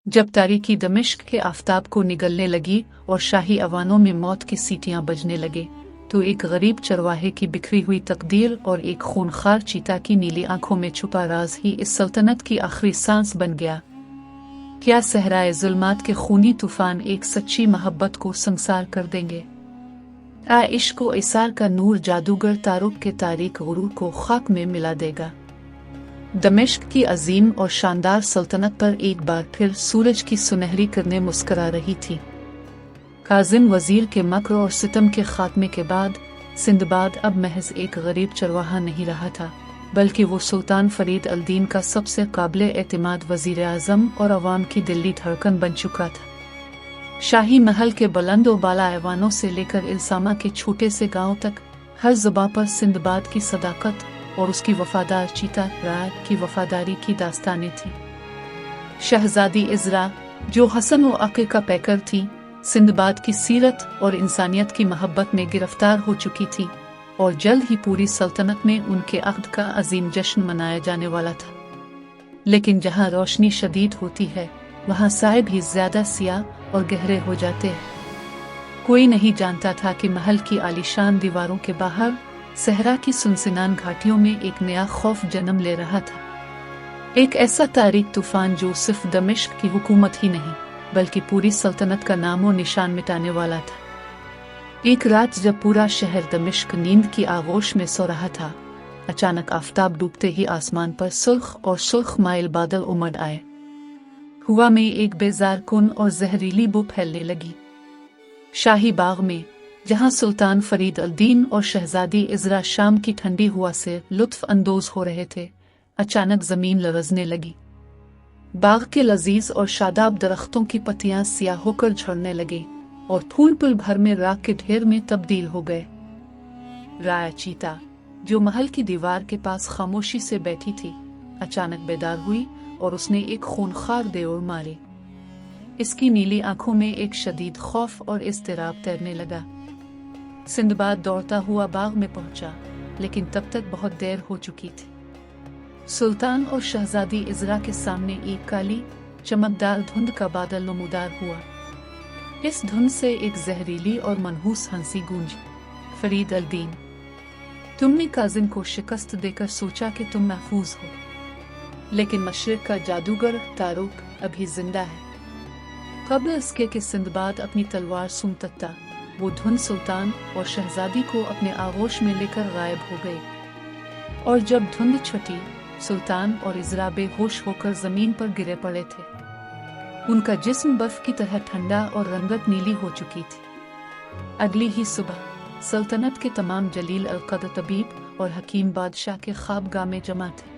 जब तारीकी दमिश्क के आफताब को निगलने लगी और शाही अवानों में मौत की सीटियां बजने लगे, तो एक गरीब चरवाहे की बिखरी हुई तकदीर और एक खूनखार चीता की नीली आंखों में छुपा राज ही इस सल्तनत की आखिरी सांस बन गया। क्या सहराए जुल्मात के खूनी तूफान एक सच्ची मोहब्बत को संसार कर देंगे? इश्क व इसार का नूर जादूगर तारुक के तारीक गुरूर को खाक में मिला देगा। दमिश्क की अजीम और शानदार सल्तनत पर एक बार फिर सूरज की सुनहरी किरणें मुस्करा रही थी। काजिम वजीर के मक्र और सितम के खात्मे के बाद सिंदबाद अब महज एक गरीब चरवाहा नहीं रहा था, बल्कि वो सुल्तान फरीद अल दीन का सबसे काबिल एतमाद वजीर आज़म और अवाम की दिल्ली धड़कन बन चुका था। शाही महल के बुलंद और बाला ऐवानों से लेकर इल्सामा के छोटे से गांव तक हर ज़ुबां पर सिंदबाद की सदाकत और उसकी वफादार चीता राय की वफादारी की दास्तानें थी। शहजादी इज़रा, जो हसन व अक़ल का पैकर थी, सिंदबाद की सीरत और इंसानियत की मोहब्बत में गिरफ्तार हो चुकी थी और जल्द ही पूरी सल्तनत में उनके अक़्द का अजीम जश्न मनाया जाने वाला था। लेकिन जहाँ रोशनी शदीद होती है, वहाँ साए भी ज़्यादा सियाह और गहरे हो जाते हैं। कोई नहीं जानता था कि महल की आलीशान दीवारों के बाहर सहरा की सुनसनान घाटियों में एक नया खौफ जन्म ले रहा था। एक ऐसा तारीक तूफान जो सिर्फ दमिश्क की हुकूमत ही नहीं, बल्कि पूरी सल्तनत का नामो निशान मिटाने वाला था। एक रात जब पूरा शहर दमिश्क नींद की आगोश में सो रहा था, अचानक आफताब डूबते ही आसमान पर सुर्ख और सुर्ख माइल बादल उमड़ आए। हवा में एक बेजार कुन और जहरीली बू फैलने लगी। शाही बाग में, जहां सुल्तान फरीद अल दीन और शहजादी इज़रा शाम की ठंडी हवा से लुत्फ अंदोज हो रहे थे, अचानक जमीन लरजने लगी। बाग के लजीज और शादाब दरख्तों की पत्तियां सियाह होकर झड़ने लगी और फूल पुल भर में राख के ढेर में तब्दील हो गए। राया चीता, जो महल की दीवार के पास खामोशी से बैठी थी, अचानक बेदार हुई और उसने एक खूनखार देवर मारी। इसकी नीली आंखों में एक शदीद खौफ और इज़्तिराब तैरने लगा। सिंदबाद दौड़ता हुआ बाग में पहुंचा, लेकिन तब तक बहुत देर हो चुकी थी। सुल्तान और शहजादी इज़रा के सामने एक काली चमकदार धुंध का बादल नमूदार हुआ। इस धुंध से एक जहरीली और मनहूस हंसी गूंजी। फरीद अल दीन, तुमने काजिम को शिकस्त देकर सोचा कि तुम महफूज हो, लेकिन मशरिक का जादूगर तारुक अभी जिंदा है। कब्ल इसके कि सिंदबाद अपनी तलवार सूंघता, वो धुंध सुल्तान और शहजादी को अपने आगोश में लेकर गायब हो गई। और जब धुंध छटी, सुल्तान और इज़रा बेहोश होकर जमीन पर गिरे पड़े थे। उनका जिस्म बर्फ की तरह ठंडा और रंगत नीली हो चुकी थी। अगली ही सुबह सल्तनत के तमाम जलील अल-क़द्र तबीब और हकीम बादशाह के ख्वाबगाह में जमा थे।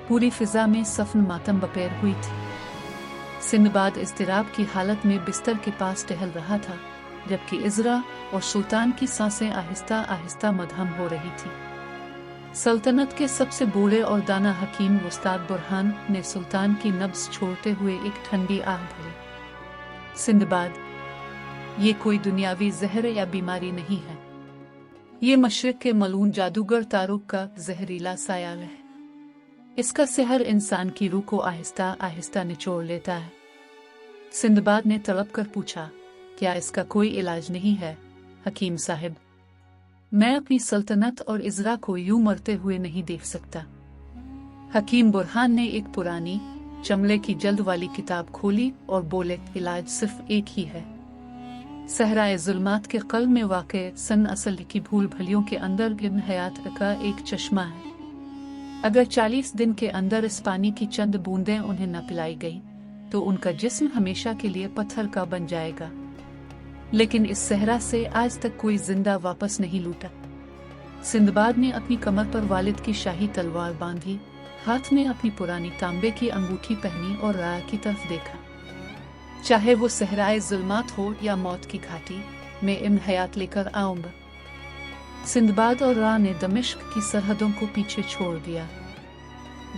पूरी फिजा में सफन मातम बपेर हुई थी। सिंदबाद इज़्तिराब की हालत में बिस्तर के पास टहल रहा था, जबकि इज़रा और सुल्तान की सांसें आहिस्ता आहिस्ता मध्यम हो रही थी। सल्तनत के सबसे बूढ़े और दाना हकीम उस्ताद बुरहान ने सुल्तान की नब्ज़ छोड़ते हुए एक ठंडी आह भरी। सिंदबाद, ये कोई दुनियावी जहर या बीमारी नहीं है। ये मशरिक के मलून जादूगर तारुक का जहरीला साया है। इसका सहर इंसान की रूह को आहिस्ता आहिस्ता निचोड़ लेता है। सिंदबाद ने तड़प कर पूछा, क्या इसका कोई इलाज नहीं है हकीम साहिब? मैं अपनी सल्तनत और इज़रा को यूं मरते हुए नहीं देख सकता। हकीम बुरहान ने एक पुरानी चमड़े की जल्द वाली किताब खोली और बोले, इलाज सिर्फ एक ही है। सहराए जुल्मात के क़ल्ब में वाक़े सन असल की भूल भलियों के अंदर इब्न हयात का एक चश्मा है। अगर 40 दिन के अंदर इस पानी की चंद बूंदें उन्हें न पिलाई गई, तो उनका जिस्म हमेशा के लिए पत्थर का बन जाएगा। लेकिन इस सहरा से आज तक कोई जिंदा वापस नहीं लूटा। सिंदबाद ने अपनी कमर पर वालिद की शाही तलवार बांधी, हाथ में अपनी पुरानी तांबे की अंगूठी पहनी और राया की तरफ देखा। चाहे वो सहराए जुल्मात हो या मौत की घाटी, मैं इब्न हयात लेकर आऊंगा। सिंदबाद और राय ने दमिश्क की सरहदों को पीछे छोड़ दिया।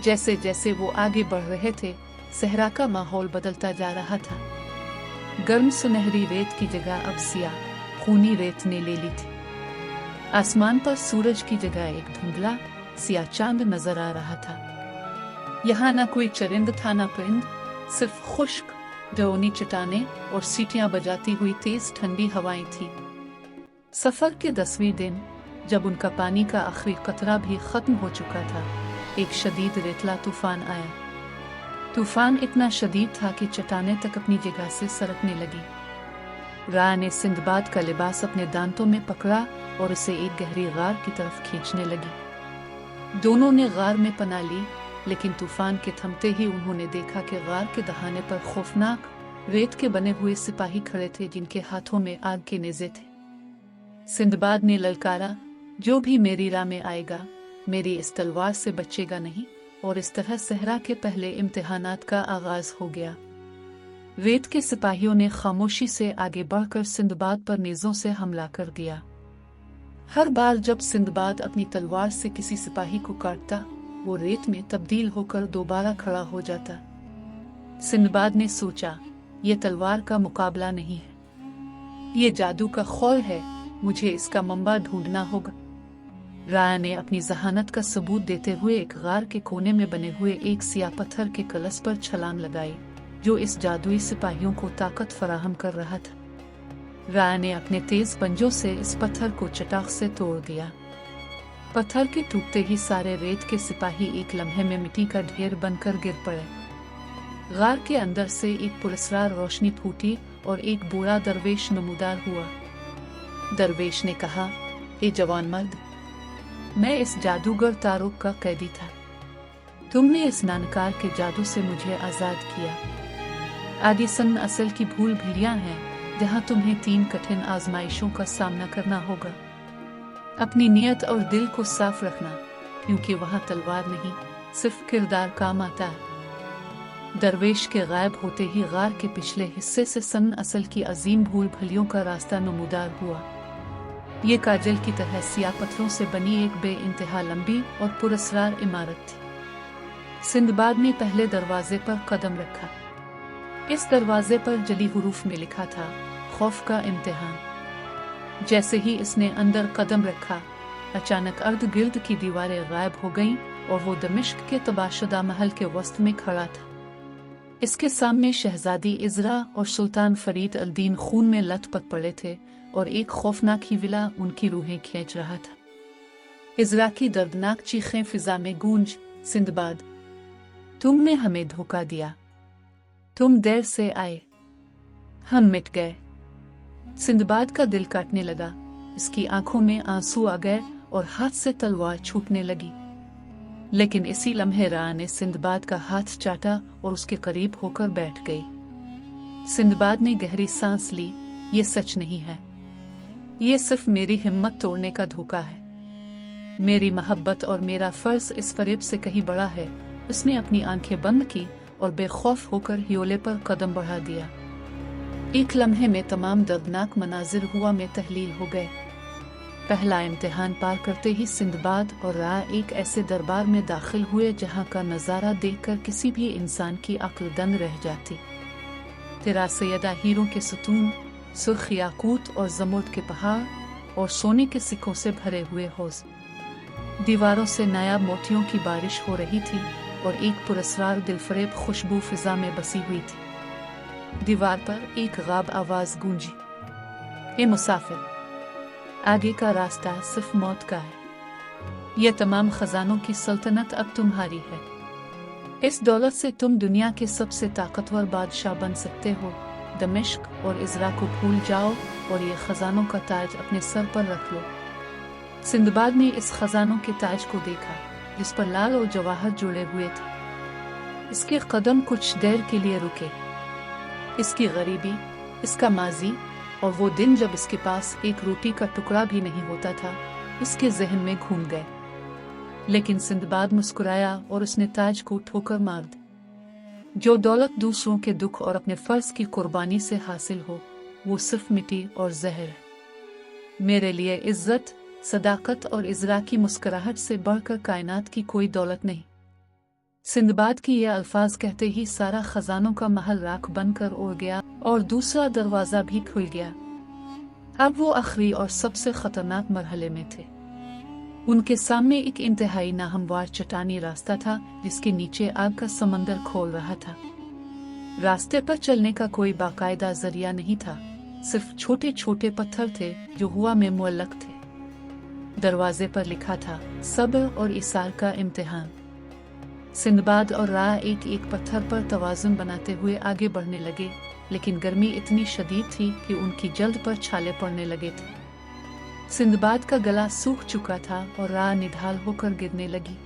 जैसे जैसे वो आगे बढ़ रहे थे, सहरा का माहौल बदलता जा रहा था। गर्म सुनहरी रेत की जगह अब सियाह खूनी रेत ने ले ली थी। आसमान पर सूरज की जगह एक धुंधला सियाह चांद नजर आ रहा था। यहाँ न कोई चरिंद था न परिंद, सिर्फ खुश्क डरोनी चट्टानें और सीटियां बजाती हुई तेज ठंडी हवाएं थी। सफर के 10वें दिन, जब उनका पानी का आखिरी कतरा भी खत्म हो चुका था, एक शदीद रेतला तूफान आया। तूफान इतना शदीद था कि चट्टानें तक अपनी जगह से सरकने लगी। राह ने सिंदबाद का लिबास अपने दांतों में पकड़ा और उसे एक गहरी गार की तरफ खींचने लगी। दोनों ने गार में पनाह ली, लेकिन तूफान के थमते ही उन्होंने देखा कि गार के दहाने पर खौफनाक रेत के बने हुए सिपाही खड़े थे, जिनके हाथों में आग के नेज़े थे। सिंदबाद ने ललकारा, जो भी मेरी राह में आएगा, मेरी इस तलवार से बचेगा नहीं। और इस तरह सहरा के पहले इम्तिहानात का आगाज हो गया। रेत के सिपाहियों ने खामोशी से आगे बढ़कर सिंदबाद पर नेज़ों से हमला कर दिया। हर बार जब सिंदबाद अपनी तलवार से किसी सिपाही को काटता, वो रेत में तब्दील होकर दोबारा खड़ा हो जाता। सिंदबाद ने सोचा, ये तलवार का मुकाबला नहीं है, ये जादू का खौल है, मुझे इसका मंबा ढूंढना होगा। राय ने अपनी जहानत का सबूत देते हुए एक गार के कोने में बने हुए एक सियाह पत्थर के कलश पर छलांग लगाई, जो इस जादुई सिपाहियों को ताकत फराहम कर रहा था। राय ने अपने तेज पंजों से इस पत्थर को चटाक से तोड़ दिया। पत्थर के टूटते ही सारे रेत के सिपाही एक लम्हे में मिट्टी का ढेर बनकर गिर पड़े। गार के अंदर से एक पुरस्कार रोशनी फूटी और एक बूढ़ा दरवेश नमूदार हुआ। दरवेश ने कहा, हे जवान मर्द, मैं इस जादूगर तारुक का कैदी था। तुमने इस नानकार के जादू से मुझे आजाद किया। आदि सन असल की भूल भुलियां हैं, जहां तुम्हें 3 कठिन आजमाइशों का सामना करना होगा। अपनी नियत और दिल को साफ रखना, क्योंकि वहां तलवार नहीं, सिर्फ किरदार काम आता है। दरवेश के गायब होते ही गार के पिछले हिस्से से सन असल की अजीम भूल भुलियों का रास्ता नमूदार हुआ। ये काजल की तरह सियाह पत्थरों से बनी एक बेइंतहा लंबी और पुरस्कार इमारत थी। सिंदबाद ने पहले दरवाजे पर कदम रखा। इस दरवाजे पर जली हुरूफ में लिखा था, खौफ का इम्तिहान। जैसे ही इसने अंदर कदम रखा, अचानक अर्ध गिर्द की दीवारें गायब हो गईं और वो दमिश्क के तबाशुदा महल के वस्त में खड़ा था। इसके सामने शहजादी इजरा और सुल्तान फरीद अल-दीन खून में लथपथ पड़े थे और एक खौफनाक हिविला उनकी रूहें खींच रहा था। इजरा की दर्दनाक चीखें फिजा में गूंज, सिंदबाद, तुमने हमें धोखा दिया, तुम देर से आए, हम मिट गए। सिंदबाद का दिल काटने लगा, इसकी आंखों में आंसू आ गए और हाथ से तलवार छूटने लगी। लेकिन इसी लम्हे राह ने सिंदबाद का हाथ चाटा और उसके करीब होकर बैठ गई। सिंदबाद ने गहरी सांस ली, ये सच नहीं है, ये सिर्फ मेरी हिम्मत तोड़ने का धोखा है। मेरी मोहब्बत और मेरा फर्ज इस फरेब से कहीं बड़ा है। उसने अपनी आंखें बंद की और बेखौफ होकर हियोले पर कदम बढ़ा दिया। एक लम्हे में तमाम दर्दनाक मनाजिर हुआ में तहलील हो गए। पहला इम्तिहान पार करते ही सिंदबाद और राह एक ऐसे दरबार में दाखिल हुए जहां का नज़ारा देखकर किसी भी इंसान की अक्ल दंग रह जाती। तेरा सैयदा हीरों के सतून, सुर्ख याकूत और जमुर्द के पहाड़ और सोने के सिक्कों से भरे हुए हौज। दीवारों से नायाब मोतियों की बारिश हो रही थी और एक पुरस्कार दिलफरेब खुशबू फिजा में बसी हुई थी। दीवार पर एक गाब आवाज गूंजी, ए मुसाफिर, आगे का रास्ता सिर्फ मौत का है। यह तमाम खजानों की सल्तनत अब तुम्हारी है। इस दौलत से तुम दुनिया के सबसे ताकतवर बादशाह बन सकते हो। दमिश्क और इजरा को भूल जाओ और ये खजानों का ताज अपने सर पर रख लो। सिंदबाद ने इस खजानों के ताज को देखा, जिस पर लाल और जवाहर जुड़े हुए थे। इसके कदम कुछ देर के लिए रुके। इसकी गरीबी, इसका माजी और वो दिन जब इसके पास एक रोटी का टुकड़ा भी नहीं होता था, इसके जहन में घूम गए। लेकिन सिंदबाद मुस्कुराया और उसने ताज को ठोकर मार दी। जो दौलत दूसरों के दुख और अपने फर्ज की कुर्बानी से हासिल हो, वो सिर्फ मिट्टी और जहर है। मेरे लिए इज्जत, सदाकत और इजरा की मुस्कुराहट से बढ़कर कायनात की कोई दौलत नहीं। सिंदबाद की ये अल्फाज कहते ही सारा खजानों का महल राख बनकर उड़ गया और दूसरा दरवाजा भी खुल गया। अब वो आखिरी और सबसे खतरनाक मरहले में थे। उनके सामने एक इंतहाई नाहमवार चट्टानी रास्ता था, जिसके नीचे आग का समंदर खोल रहा था। रास्ते पर चलने का कोई बाकायदा जरिया नहीं था, सिर्फ छोटे छोटे पत्थर थे जो हवा में मुअल्लक थे। दरवाजे पर लिखा था, सब्र और इसार का इम्तिहान। सिंदबाद और राह एक एक पत्थर पर तवाज़ुन बनाते हुए आगे बढ़ने लगे, लेकिन गर्मी इतनी शदीद थी कि उनकी जल्द पर छाले पड़ने लगे थे। सिंदबाद का गला सूख चुका था और राह निढाल होकर गिरने लगी।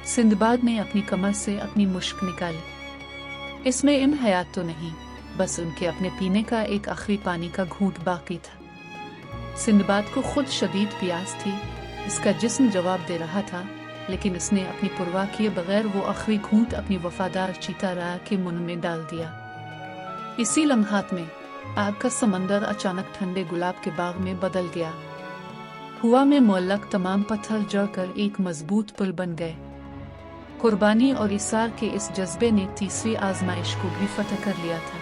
सिंदबाद ने अपनी कमर से अपनी मुश्क निकाली। इसमें इम हयात तो नहीं, बस उनके अपने पीने का एक आखिरी पानी का घूंट बाकी था। सिंदबाद को खुद शदीद प्यास थी, इसका जिस्म जवाब दे रहा था, लेकिन इसने अपनी परवाह किए बगैर वो आखिरी घूंट अपनी वफादार चीता राह के मुंह में डाल दिया। इसी लम्हात में आग का समंदर अचानक ठंडे गुलाब के बाग में बदल गया। हुआ में मुअल्लक तमाम पत्थर जड़कर एक मजबूत पुल बन गए। कुर्बानी और इसार के इस जज्बे ने तीसरी आजमाइश को भी फतह कर लिया था।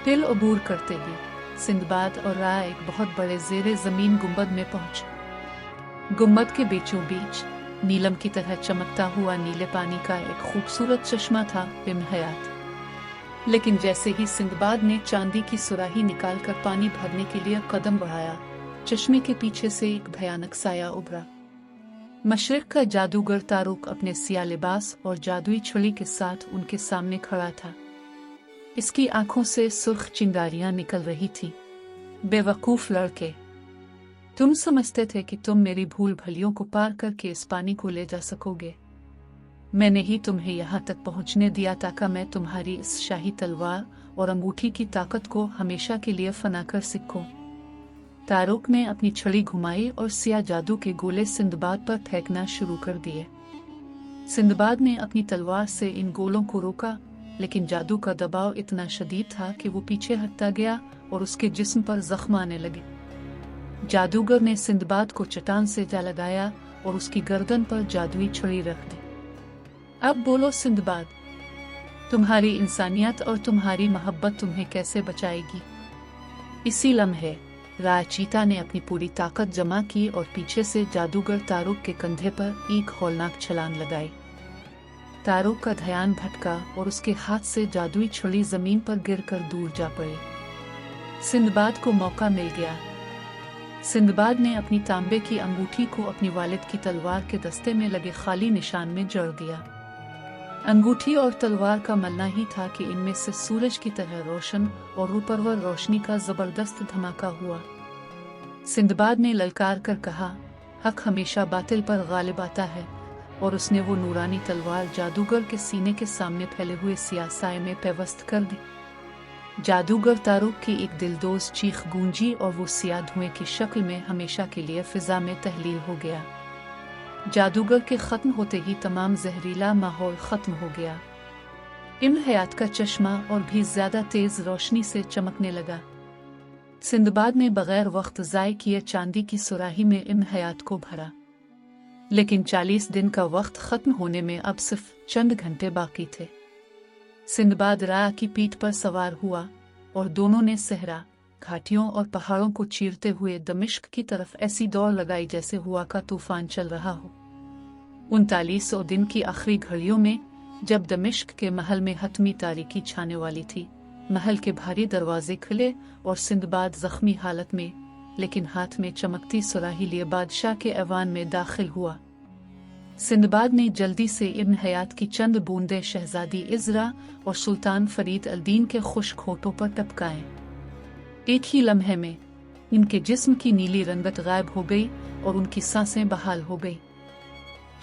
पुल अबूर करते ही सिंदबाद और राह एक बहुत बड़े ज़ेरे ज़मीन गुंबद में पहुंचे। गुंबद के बीचों बीच नीलम की तरह चमकता हुआ नीले पानी का एक खूबसूरत चश्मा था बेमहयात। लेकिन जैसे ही सिंदबाद ने चांदी की सुराही निकालकर पानी भरने के लिए कदम बढ़ाया, चश्मे के पीछे से एक भयानक साया उभरा। मशरिक का जादूगर तारुक अपने सिया लिबास और जादुई छड़ी के साथ उनके सामने खड़ा था। इसकी आंखों से सुर्ख चिंगारियां निकल रही थीं। बेवकूफ लड़के, तुम समझते थे कि तुम मेरी भूल भलियों को पार करके इस पानी को ले जा सकोगे। मैंने ही तुम्हें यहाँ तक पहुँचने दिया ताकि मैं तुम्हारी इस शाही तलवार और अंगूठी की ताकत को हमेशा के लिए फना कर सकूं। तारुक ने अपनी छड़ी घुमाई और सिया जादू के गोले सिंदबाद पर फेंकना शुरू कर दिए। सिंदबाद ने अपनी तलवार से इन गोलों को रोका, लेकिन जादू का दबाव इतना शदीद था कि वो पीछे हटता गया और उसके जिस्म पर जख्म आने लगे। जादूगर ने सिंदबाद को चट्टान से जा लगाया और उसकी गर्दन पर जादुई छड़ी रख दी। अब बोलो सिंदबाद, तुम्हारी इंसानियत और तुम्हारी मोहब्बत तुम्हें कैसे बचाएगी? इसी लम्हे राह चीता ने अपनी पूरी ताकत जमा की और पीछे से जादूगर तारुक के कंधे पर एक हौलनाक छलांग लगाई। तारुक का ध्यान भटका और उसके हाथ से जादुई छड़ी जमीन पर गिरकर दूर जा पड़ी। सिंदबाद को मौका मिल गया। सिंदबाद ने अपनी तांबे की अंगूठी को अपनी वालिद की तलवार के दस्ते में लगे खाली निशान में जड़ दिया। अंगूठी और तलवार का मलना ही था कि इनमें से सूरज की तरह रोशन और रूपरवर रोशनी का जबरदस्त धमाका हुआ। सिंदबाद ने ललकार कर कहा, हक हमेशा बातिल पर गालिब आता है, और उसने वो नूरानी तलवार जादूगर के सीने के सामने फैले हुए सियासाए में पेवस्त कर दी। जादूगर तारुक की एक दिलदोज चीख गूंजी और वो सिया धुएं की शक्ल में हमेशा के लिए फिजा में तहलील हो गया। जादूगर के खत्म होते ही तमाम जहरीला माहौल खत्म हो गया। इम हयात का चश्मा और भी ज्यादा तेज रोशनी से चमकने लगा। सिंदबाद ने बगैर वक्त ज़ाय किए चांदी की सुराही में इम हयात को भरा, लेकिन 40 दिन का वक्त खत्म होने में अब सिर्फ चंद घंटे बाकी थे। सिंदबाद राह की पीठ पर सवार हुआ और दोनों ने सहरा, घाटियों और पहाड़ों को चीरते हुए दमिश्क की तरफ ऐसी दौड़ लगाई जैसे हुआ का तूफान चल रहा हो। 39 दिन की आखिरी घड़ियों में, जब दमिश्क के महल में हतमी तारीकी छाने वाली थी, महल के भारी दरवाजे खुले और सिंदबाद जख्मी हालत में, लेकिन हाथ में चमकती सुराही लिए बादशाह के ऐवान में दाखिल हुआ। सिंदबाद ने जल्दी से इब्न हयात की चंद बूंदे शहजादी इज़रा और सुल्तान फरीद अल-दीन के खुश्क होठों पर टपकाए। एक ही लम्हे में इनके जिस्म की नीली रंगत गायब हो गई और उनकी सांसें बहाल हो गई।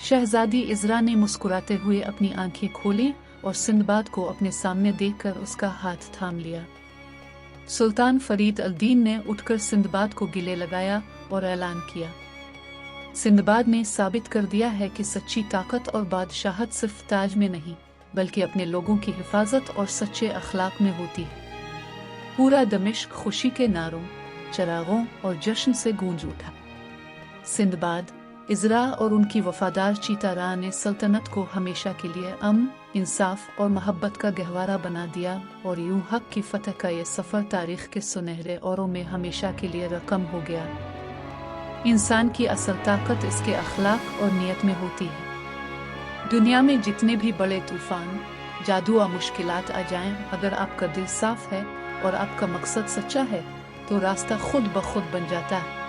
शहजादी इज़रा ने मुस्कुराते हुए अपनी आंखें खोली और सिंदबाद को अपने सामने देखकर उसका हाथ थाम लिया। सुल्तान फरीद अल-दीन ने उठकर सिंदबाद को गिले लगाया और ऐलान किया, सिंदबाद ने साबित कर दिया है कि सच्ची ताकत और बादशाहत सिर्फ ताज में नहीं, बल्कि अपने लोगों की हिफाजत और सच्चे अखलाक में होती है। पूरा दमिश्क खुशी के नारों, चरागों और जश्न से गूंज उठा। सिंदबाद, इज़रा और उनकी वफादार चीता राह ने सल्तनत को हमेशा के लिए अमन, इंसाफ और मोहब्बत का गहवारा बना दिया, और यूं हक की फतह का ये सफ़र तारीख के सुनहरे औरों में हमेशा के लिए रकम हो गया। इंसान की असल ताकत इसके अखलाक और नियत में होती है। दुनिया में जितने भी बड़े तूफान, جادو اور مشکلات آ جائیں، اگر آپ کا دل صاف ہے اور آپ کا مقصد سچا ہے تو راستہ خود بخود بن جاتا ہے۔